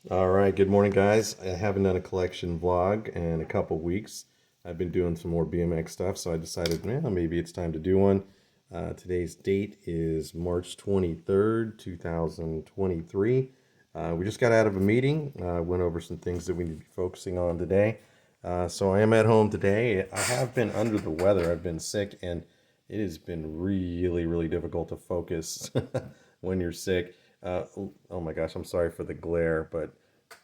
All right, good morning, guys. I haven't done a collection vlog in a couple weeks. I've been doing some more BMX stuff, so I decided, well, maybe it's time to do one. Today's date is March 23rd, 2023. We just got out of a meeting, went over some things that we need to be focusing on today. So I am at home today. I have been under the weather. I've been sick, and it has been really, really difficult to focus when you're sick. Oh my gosh, I'm sorry for the glare, but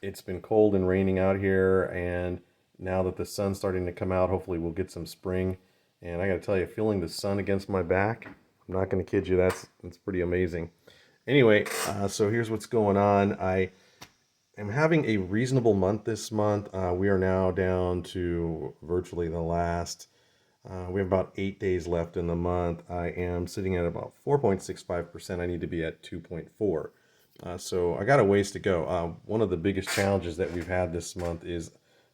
it's been cold and raining out here, and now that the sun's starting to come out, hopefully we'll get some spring. And I got to tell you, feeling the sun against my back, I'm not going to kid you, that's pretty amazing. Anyway, so here's what's going on. I am having a reasonable month this month. We are now down to virtually the last. We have about 8 days left in the month. I am sitting at about 4.65%. I need to be at 2.4. So I got a ways to go. One of the biggest challenges that we've had this month is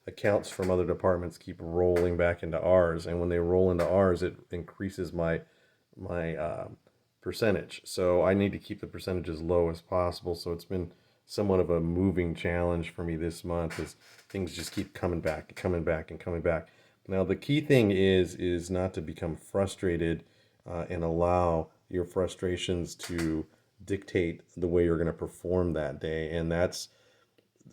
accounts from other departments keep rolling back into ours, and when they roll into ours, it increases my percentage. So I need to keep the percentage as low as possible. So it's been somewhat of a moving challenge for me this month as things just keep coming back and coming back and coming back. Now the key thing is not to become frustrated and allow your frustrations to dictate the way you're going to perform that day, and that's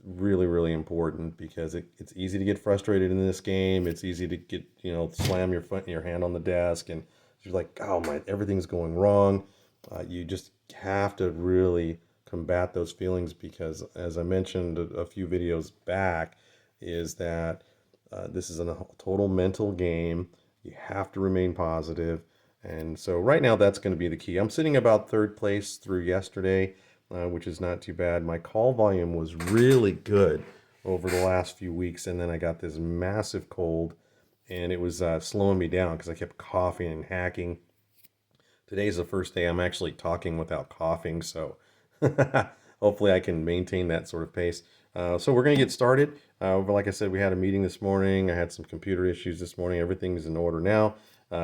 really, really important because it's easy to get frustrated in this game. It's easy to get, slam your hand on the desk, and you're like, oh my, everything's going wrong. You just have to really combat those feelings because, as I mentioned a few videos back, is that this is a total mental game. You have to remain positive. And so right now, that's going to be the key. I'm sitting about third place through yesterday, which is not too bad. My call volume was really good over the last few weeks, and then I got this massive cold, and it was slowing me down because I kept coughing and hacking. Today's the first day I'm actually talking without coughing, so hopefully I can maintain that sort of pace. So we're going to get started. Like I said, we had a meeting this morning. I had some computer issues this morning. Everything is in order now.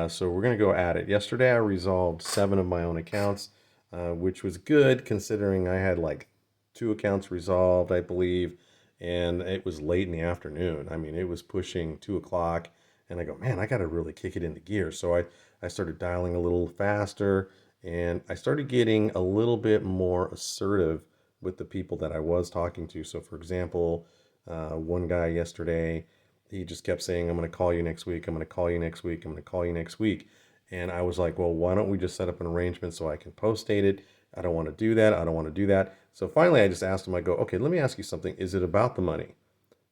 So we're going to go at it. Yesterday I resolved 7 of my own accounts, which was good considering I had like 2 accounts resolved, I believe, and it was late in the afternoon. I mean, it was pushing 2 o'clock, and I go, man, I got to really kick it into gear. So I started dialing a little faster, and I started getting a little bit more assertive with the people that I was talking to. So, for example, one guy yesterday, he just kept saying, I'm going to call you next week. I'm going to call you next week. I'm going to call you next week. And I was like, well, why don't we just set up an arrangement so I can post date it? I don't want to do that. I don't want to do that. So finally, I just asked him, I go, okay, let me ask you something. Is it about the money?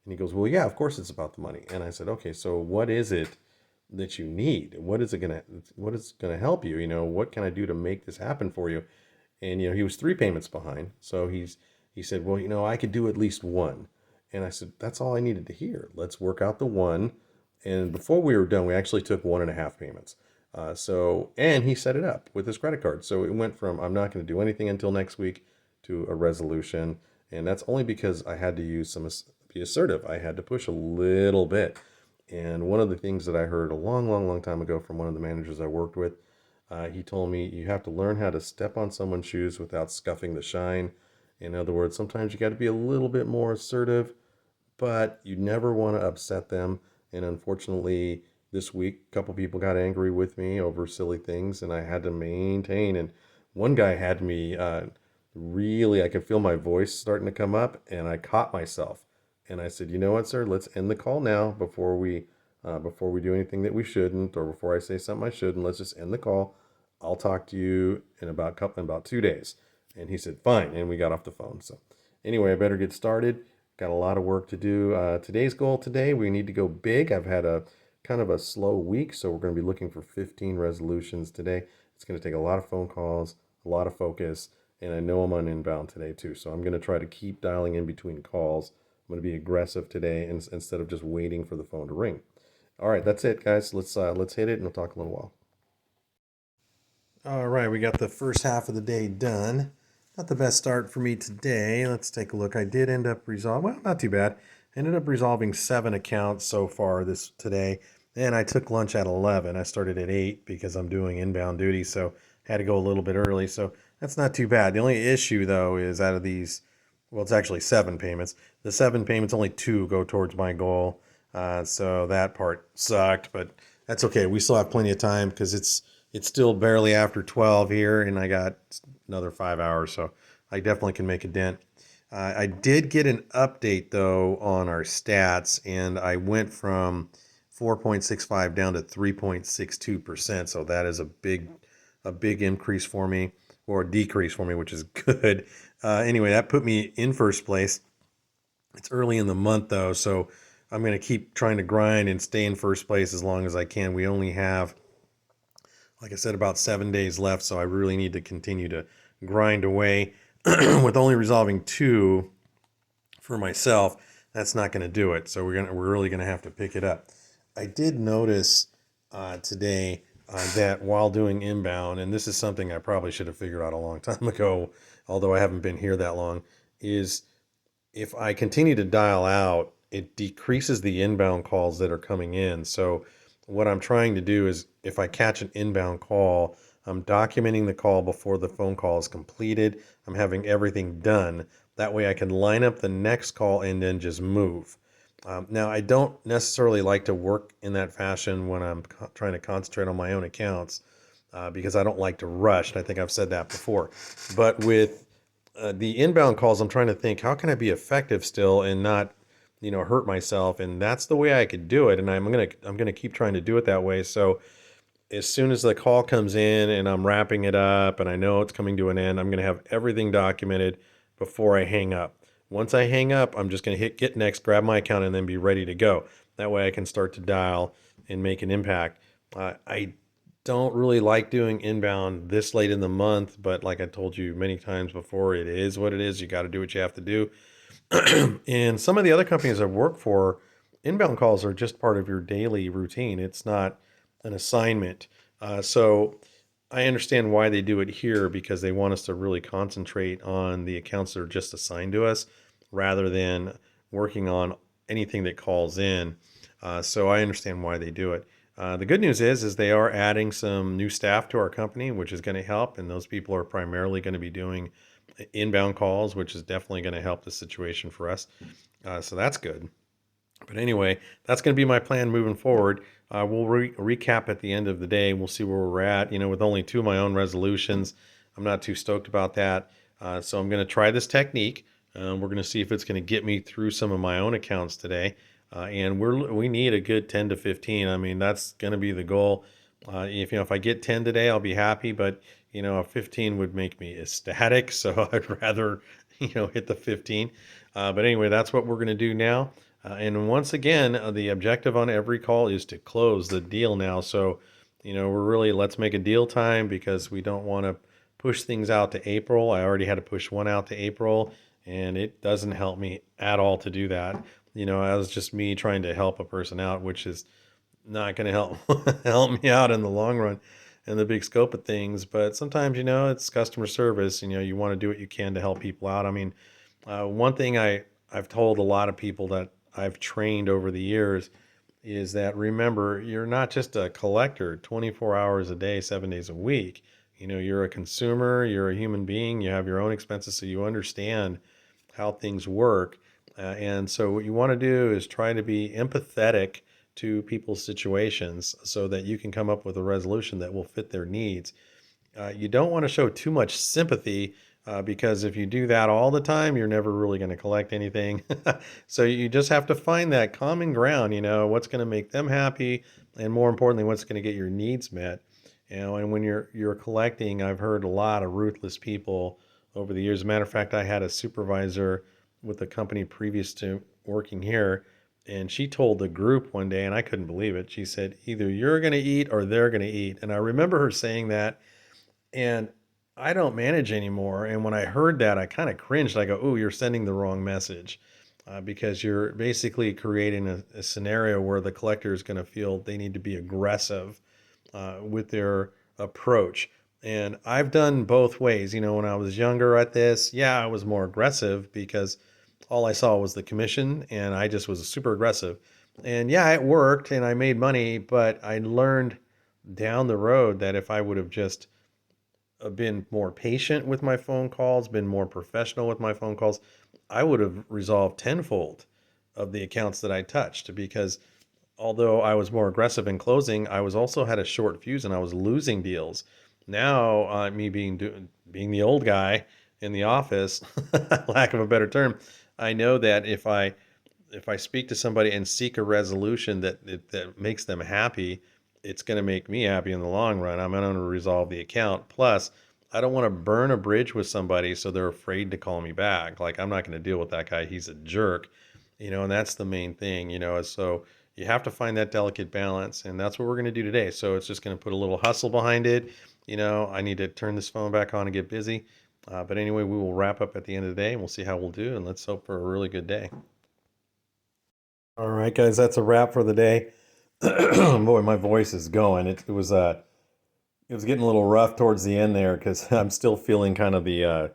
And he goes, well, yeah, of course it's about the money. And I said, okay, so what is it that you need? What is gonna help you? What can I do to make this happen for you? And he was 3 payments behind. So he said, well, I could do at least one. And I said, that's all I needed to hear. Let's work out the one. And before we were done, we actually took 1.5 payments. And he set it up with his credit card. So it went from I'm not going to do anything until next week to a resolution. And that's only because I had to be assertive. I had to push a little bit. And one of the things that I heard a long, long, long time ago from one of the managers I worked with, he told me you have to learn how to step on someone's shoes without scuffing the shine. In other words, sometimes you got to be a little bit more assertive, but you never want to upset them. And unfortunately, this week, a couple people got angry with me over silly things, and I had to maintain. And one guy had me really, I could feel my voice starting to come up, and I caught myself. And I said, you know what, sir, let's end the call now before we do anything that we shouldn't, or before I say something I shouldn't. Let's just end the call. I'll talk to you in about 2 days. And he said, fine. And we got off the phone. So anyway, I better get started. Got a lot of work to do. Today's goal today, we need to go big. I've had a kind of a slow week, so we're going to be looking for 15 resolutions today. It's going to take a lot of phone calls, a lot of focus, and I know I'm on inbound today too. So I'm going to try to keep dialing in between calls. I'm going to be aggressive today instead of just waiting for the phone to ring. All right, that's it, guys. Let's hit it, and we'll talk a little while. All right, we got the first half of the day done. Not the best start for me today. Let's take a look. I did end up resolving, well, not too bad. I ended up resolving 7 accounts so far this today. And I took lunch at 11. I started at 8 because I'm doing inbound duty, so had to go a little bit early. So that's not too bad. The only issue though is out of these, Well, it's actually 7 payments. The 7 payments, only 2 go towards my goal. So that part sucked, but that's okay. We still have plenty of time because it's still barely after 12 here, and I got another 5 hours, so I definitely can make a dent. I did get an update though on our stats, and I went from 4.65 down to 3.62%. So that is a big increase for me, or a decrease for me, which is good. Anyway, that put me in first place. It's early in the month though, so I'm going to keep trying to grind and stay in first place as long as I can. We only have, like I said, about 7 days left, so I really need to continue to grind away. With only resolving 2 for myself, that's not going to do it. So we're really going to have to pick it up. I did notice today that while doing inbound, and this is something I probably should have figured out a long time ago, although I haven't been here that long, is if I continue to dial out, it decreases the inbound calls that are coming in. So what I'm trying to do is if I catch an inbound call, I'm documenting the call before the phone call is completed. I'm having everything done. That way I can line up the next call and then just move. Now, I don't necessarily like to work in that fashion when I'm trying to concentrate on my own accounts because I don't like to rush. And I think I've said that before. But with the inbound calls, I'm trying to think, how can I be effective still and not, hurt myself? And that's the way I could do it. And I'm gonna keep trying to do it that way. So as soon as the call comes in and I'm wrapping it up and I know it's coming to an end, I'm gonna have everything documented before I hang up. Once I hang up, I'm just gonna hit get next, grab my account, and then be ready to go. That way I can start to dial and make an impact. I don't really like doing inbound this late in the month, but like I told you many times before, it is what it is. You got to do what you have to do. And some of the other companies I've worked for, inbound calls are just part of your daily routine. It's not an assignment. So I understand why they do it here because they want us to really concentrate on the accounts that are just assigned to us rather than working on anything that calls in. So I understand why they do it. The good news is they are adding some new staff to our company, which is going to help, and those people are primarily going to be doing inbound calls, which is definitely going to help the situation for us. So that's good. But anyway, that's going to be my plan moving forward. We'll recap at the end of the day. We'll see where we're at. With only 2 of my own resolutions, I'm not too stoked about that. So I'm going to try this technique. We're going to see if it's going to get me through some of my own accounts today. And we need a good 10 to 15. I mean, that's going to be the goal. If I get 10 today, I'll be happy. But a 15 would make me ecstatic. So I'd rather hit the 15. But anyway, that's what we're going to do now. And once again, the objective on every call is to close the deal now. So, let's make a deal time because we don't want to push things out to April. I already had to push one out to April, and it doesn't help me at all to do that. That was just me trying to help a person out, which is not going to help me out in the long run in the big scope of things. But sometimes, it's customer service. You want to do what you can to help people out. I mean, one thing I've told a lot of people that I've trained over the years is that remember, you're not just a collector 24 hours a day, 7 days a week. You're a consumer, you're a human being, you have your own expenses, so you understand how things work. And so what you want to do is try to be empathetic to people's situations so that you can come up with a resolution that will fit their needs. You don't want to show too much sympathy because if you do that all the time, you're never really going to collect anything. So you just have to find that common ground, what's going to make them happy, and more importantly, what's going to get your needs met. And when you're collecting, I've heard a lot of ruthless people over the years. As a matter of fact, I had a supervisor with a company previous to working here, and she told the group one day, and I couldn't believe it. She said, either you're going to eat or they're going to eat. And I remember her saying that, and I don't manage anymore. And when I heard that, I kind of cringed. I go, "Oh, you're sending the wrong message," because you're basically creating a scenario where the collector is going to feel they need to be aggressive with their approach. And I've done both ways. When I was younger at this, yeah, I was more aggressive because all I saw was the commission and I just was super aggressive. And yeah, it worked and I made money, but I learned down the road that if I would have just been more patient with my phone calls, been more professional with my phone calls, I would have resolved tenfold of the accounts that I touched, because although I was more aggressive in closing, I was also had a short fuse and I was losing deals. Now, me being the old guy in the office, lack of a better term, I know that if I speak to somebody and seek a resolution that makes them happy, it's going to make me happy in the long run. I'm going to resolve the account. Plus, I don't want to burn a bridge with somebody so they're afraid to call me back. Like, I'm not going to deal with that guy. He's a jerk, and that's the main thing, so you have to find that delicate balance, and that's what we're going to do today. So it's just going to put a little hustle behind it. I need to turn this phone back on and get busy. But anyway, we will wrap up at the end of the day and we'll see how we'll do. And let's hope for a really good day. All right, guys, that's a wrap for the day. Boy, my voice is going. It was getting a little rough towards the end there because I'm still feeling kind of the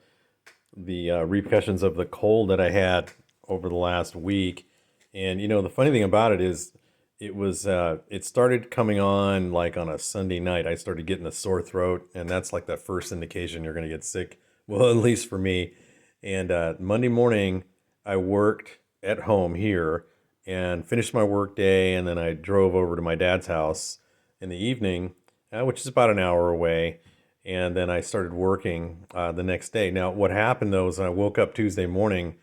repercussions of the cold that I had over the last week. And the funny thing about it is, it started coming on like on a Sunday night. I started getting a sore throat, and that's like the first indication you're going to get sick. Well, at least for me. And Monday morning, I worked at home here and finished my work day, and then I drove over to my dad's house in the evening, which is about an hour away. And then I started working the next day. Now, what happened though is I woke up Tuesday morning.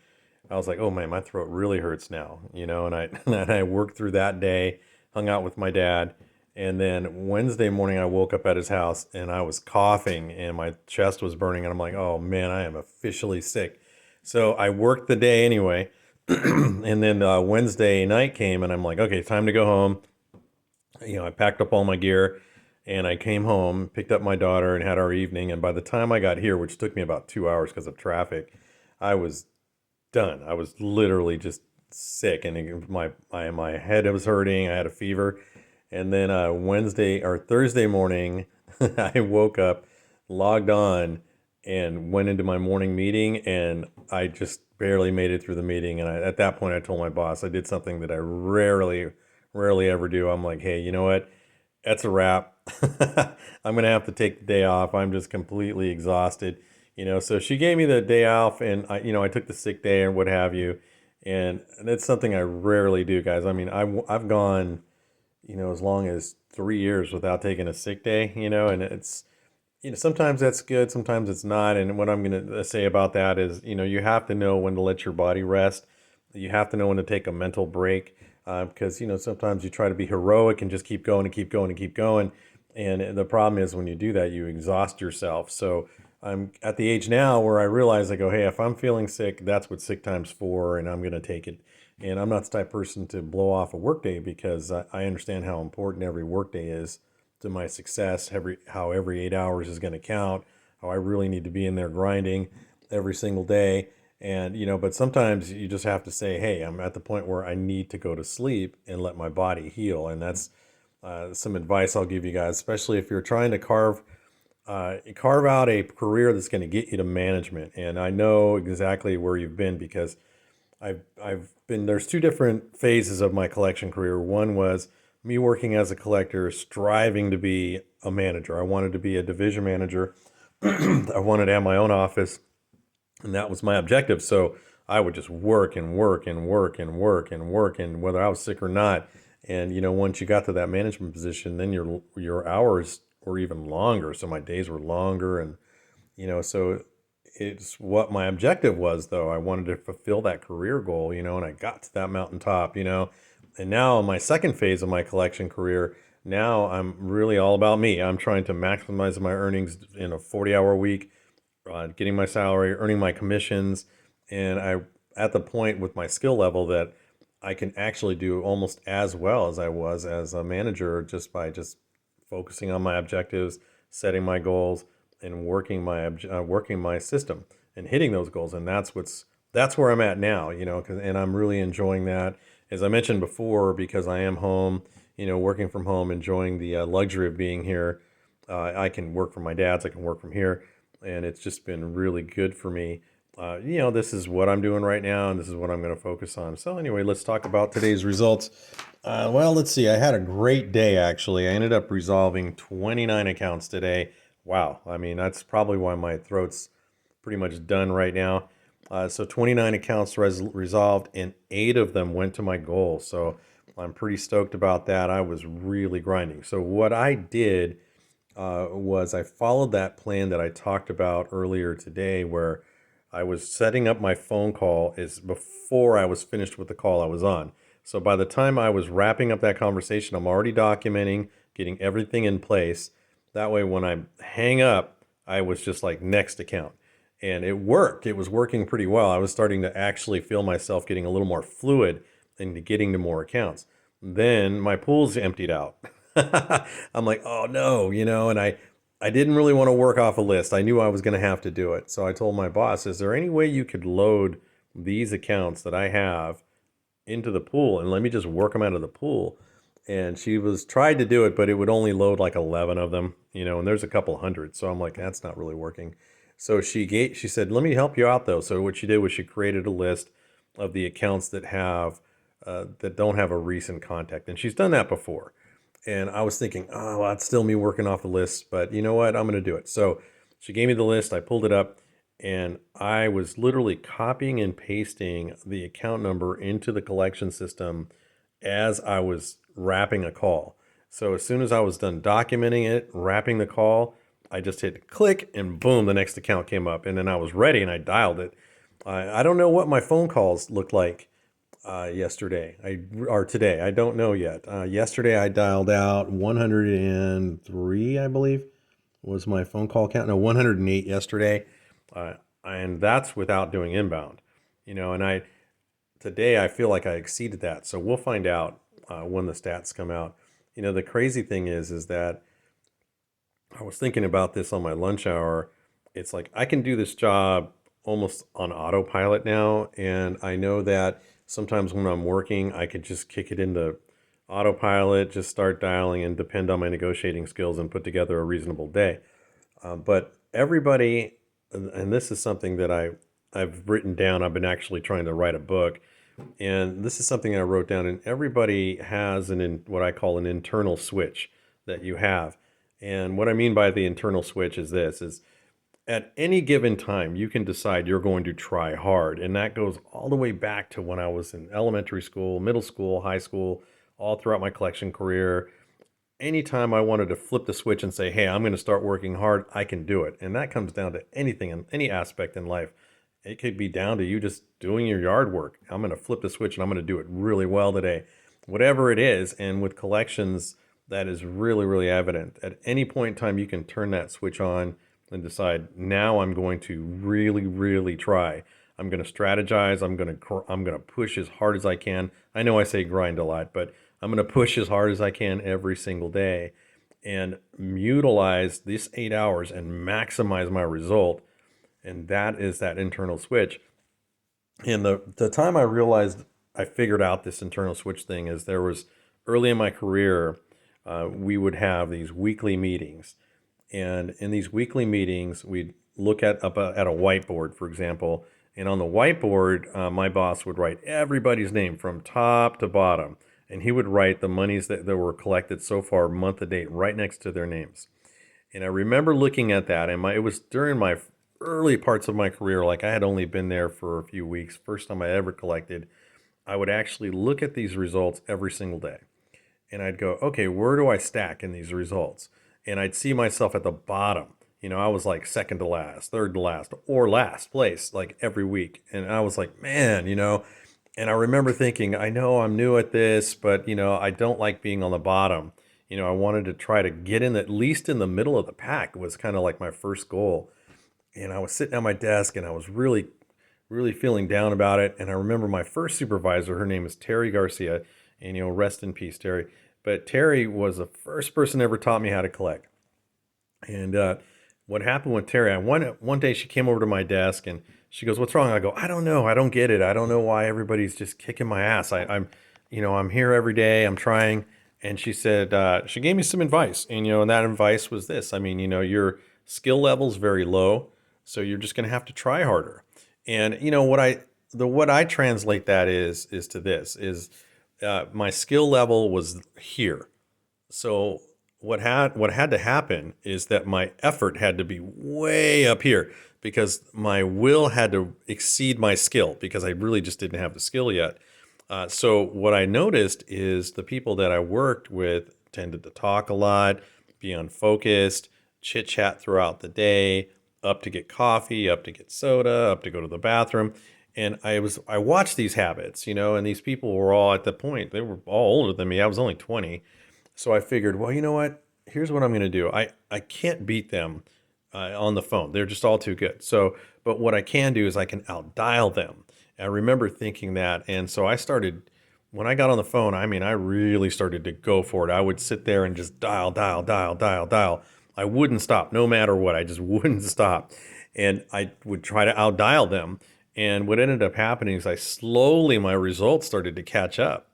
I was like, oh man, my throat really hurts now, and I and I worked through that day, hung out with my dad, and then Wednesday morning I woke up at his house and I was coughing and my chest was burning, and I'm like, oh man, I am officially sick. So I worked the day anyway, and then Wednesday night came and I'm like, okay, time to go home. I packed up all my gear and I came home, picked up my daughter, and had our evening. And by the time I got here, which took me about 2 hours because of traffic, I was done. I was literally just sick, and my head was hurting. I had a fever, and then Wednesday or Thursday morning, I woke up, logged on, and went into my morning meeting, and I just barely made it through the meeting. And at that point, I told my boss I did something that I rarely ever do. I'm like, hey, you know what? That's a wrap. I'm gonna have to take the day off. I'm just completely exhausted. So she gave me the day off, and I took the sick day and what have you, and that's something I rarely do, guys. I mean, I've gone, as long as 3 years without taking a sick day, and it's, sometimes that's good, sometimes it's not. And what I'm gonna say about that is, you have to know when to let your body rest. You have to know when to take a mental break, because sometimes you try to be heroic and just keep going and keep going and keep going, and the problem is when you do that, you exhaust yourself. So I'm at the age now where I realize, I go, hey, if I'm feeling sick, that's what sick time's for, and I'm going to take it. And I'm not the type of person to blow off a workday, because I understand how important every workday is to my success. How every 8 hours is going to count. How I really need to be in there grinding every single day. And but sometimes you just have to say, hey, I'm at the point where I need to go to sleep and let my body heal. And that's some advice I'll give you guys, especially if you're trying to carve out a career that's going to get you to management. And I know exactly where you've been, because I've been, there's two different phases of my collection career. One was me working as a collector, striving to be a manager. I wanted to be a division manager. I wanted to have my own office, and that was my objective. So I would just work and work and work and work and work, and whether I was sick or not. And once you got to that management position, then your hours were even longer. So my days were longer, and so it's what my objective was, though. I wanted to fulfill that career goal, and I got to that mountaintop, and now in my second phase of my collection career, now I'm really all about me. I'm trying to maximize my earnings in a 40-hour week, getting my salary, earning my commissions, and I at the point with my skill level that I can actually do almost as well as I was as a manager, just by just focusing on my objectives, setting my goals, and working my system and hitting those goals. And that's where I'm at now, and I'm really enjoying that. As I mentioned before, because I am home, working from home, enjoying the luxury of being here. I can work from my dad's, I can work from here, and it's just been really good for me. This is what I'm doing right now, and this is what I'm going to focus on. So anyway, let's talk about today's results. Well, let's see. I had a great day, actually. I ended up resolving 29 accounts today. Wow. I mean, that's probably why my throat's pretty much done right now. So 29 accounts resolved, and 8 of them went to my goal. So I'm pretty stoked about that. I was really grinding. So what I did was I followed that plan that I talked about earlier today, where I was setting up my phone call is before I was finished with the call I was on. So by the time I was wrapping up that conversation, I'm already documenting, getting everything in place. That way, when I hang up, I was just like next account. And it worked. It was working pretty well. I was starting to actually feel myself getting a little more fluid into getting to more accounts. Then my pool's emptied out. I'm like, oh no, and I didn't really want to work off a list. I knew I was going to have to do it. So I told my boss, is there any way you could load these accounts that I have into the pool and let me just work them out of the pool? And she was tried to do it, but it would only load like 11 of them, and there's a couple hundred. So I'm like, that's not really working. So she said, let me help you out though. So what she did was she created a list of the accounts that don't have a recent contact. And she's done that before. And I was thinking, oh, well, that's still me working off the list, but you know what? I'm going to do it. So she gave me the list. I pulled it up, and I was literally copying and pasting the account number into the collection system as I was wrapping a call. So as soon as I was done documenting it, wrapping the call, I just hit click, and boom, the next account came up. And then I was ready, and I dialed it. I don't know what my phone calls looked like yesterday or today. I don't know yet. Yesterday I dialed out 103, I believe, was my phone call count. No, 108 yesterday, uh, and that's without doing inbound. And today I feel like I exceeded that. So we'll find out when the stats come out. The crazy thing is that I was thinking about this on my lunch hour. It's like I can do this job almost on autopilot now. And I know that sometimes when I'm working, I could just kick it into autopilot, just start dialing and depend on my negotiating skills and put together a reasonable day. But everybody, and this is something that I've written down, I've been actually trying to write a book. And this is something I wrote down, and everybody has what I call an internal switch that you have. And what I mean by the internal switch is this is at any given time, you can decide you're going to try hard. And that goes all the way back to when I was in elementary school, middle school, high school, all throughout my collection career. Anytime I wanted to flip the switch and say, hey, I'm going to start working hard, I can do it. And that comes down to anything in any aspect in life. It could be down to you just doing your yard work. I'm going to flip the switch and I'm going to do it really well today. Whatever it is. And with collections, that is really, really evident. At any point in time, you can turn that switch on and decide, now I'm going to really, really try. I'm going to strategize. I'm going to push as hard as I can. I know I say grind a lot, but I'm going to push as hard as I can every single day and utilize these 8 hours and maximize my result. And that is that internal switch. And the time I realized I figured out this internal switch thing is there was early in my career, we would have these weekly meetings. And in these weekly meetings, we'd look at at a whiteboard, for example. And on the whiteboard, my boss would write everybody's name from top to bottom. And he would write the monies that were collected so far, month to date, right next to their names. And I remember looking at that, and it was during my early parts of my career, like I had only been there for a few weeks, first time I ever collected. I would actually look at these results every single day. And I'd go, okay, where do I stack in these results? And I'd see myself at the bottom. I was like second to last, third to last, or last place like every week. And I was like, man, and I remember thinking, I know I'm new at this, but I don't like being on the bottom. I wanted to try to get in at least in the middle of the pack was kind of like my first goal. And I was sitting at my desk and I was really, really feeling down about it. And I remember my first supervisor, her name is Terry Garcia, and rest in peace, Terry. But Terry was the first person ever taught me how to collect. And what happened with Terry, one day she came over to my desk and she goes, "What's wrong?" I go, "I don't know. I don't get it. I don't know why everybody's just kicking my ass. I'm here every day. I'm trying." And she said, she gave me some advice, and that advice was this. I mean, your skill level's very low, so you're just going to have to try harder. And what I translate that is to this is my skill level was here. So what had to happen is that my effort had to be way up here because my will had to exceed my skill because I really just didn't have the skill yet. So what I noticed is the people that I worked with tended to talk a lot, be unfocused, chit chat throughout the day, up to get coffee, up to get soda, up to go to the bathroom. And I watched these habits, and these people were all at the point, they were all older than me. I was only 20. So I figured, well, you know what? Here's what I'm going to do. I can't beat them on the phone. They're just all too good. So, but what I can do is I can outdial them. I remember thinking that. And so I started, when I got on the phone, I mean, I really started to go for it. I would sit there and just dial, dial, dial, dial, dial. I wouldn't stop no matter what. I just wouldn't stop. And I would try to outdial them. And what ended up happening is my results started to catch up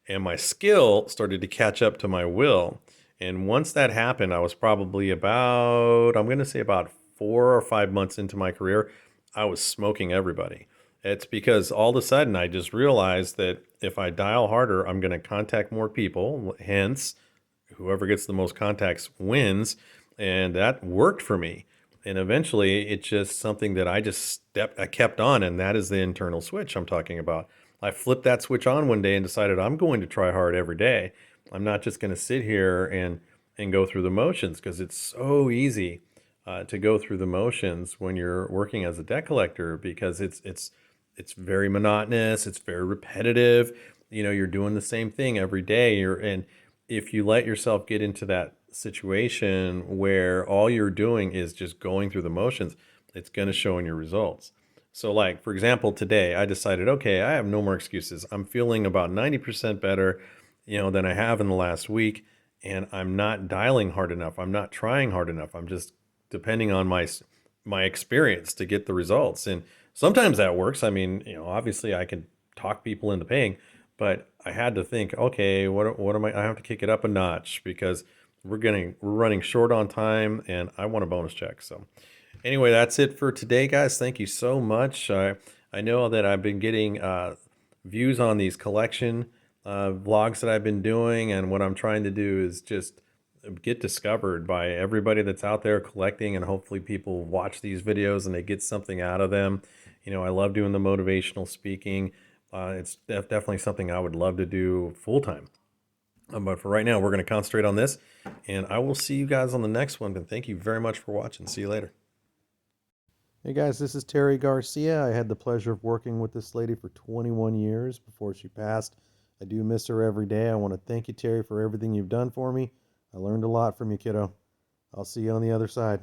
and my skill started to catch up to my will. And once that happened, I was probably I'm going to say about 4 or 5 months into my career, I was smoking everybody. It's because all of a sudden I just realized that if I dial harder, I'm going to contact more people. Hence, whoever gets the most contacts wins. And that worked for me. And eventually it's just something that I kept on, and that is the internal switch I'm talking about. I flipped that switch on one day and decided I'm going to try hard every day. I'm not just going to sit here and go through the motions, because it's so easy to go through the motions when you're working as a debt collector, because it's very monotonous, it's very repetitive. You're doing the same thing every day. And if you let yourself get into that situation where all you're doing is just going through the motions, it's going to show in your results. So, like, for example, today I decided, okay, I have no more excuses. I'm feeling about 90% better, than I have in the last week. And I'm not dialing hard enough. I'm not trying hard enough. I'm just depending on my experience to get the results. And sometimes that works. I mean, obviously I can talk people into paying, but I had to think, okay, what am I have to kick it up a notch, because we're running short on time and I want a bonus check. So anyway, that's it for today, guys. Thank you so much. I know that I've been getting views on these collection vlogs that I've been doing, and what I'm trying to do is just get discovered by everybody that's out there collecting, and hopefully people watch these videos and they get something out of them. I love doing the motivational speaking. It's definitely something I would love to do full time. But for right now, we're going to concentrate on this, and I will see you guys on the next one. And thank you very much for watching. See you later. Hey guys, this is Terry Garcia. I had the pleasure of working with this lady for 21 years before she passed. I do miss her every day. I want to thank you, Terry, for everything you've done for me. I learned a lot from you, kiddo. I'll see you on the other side.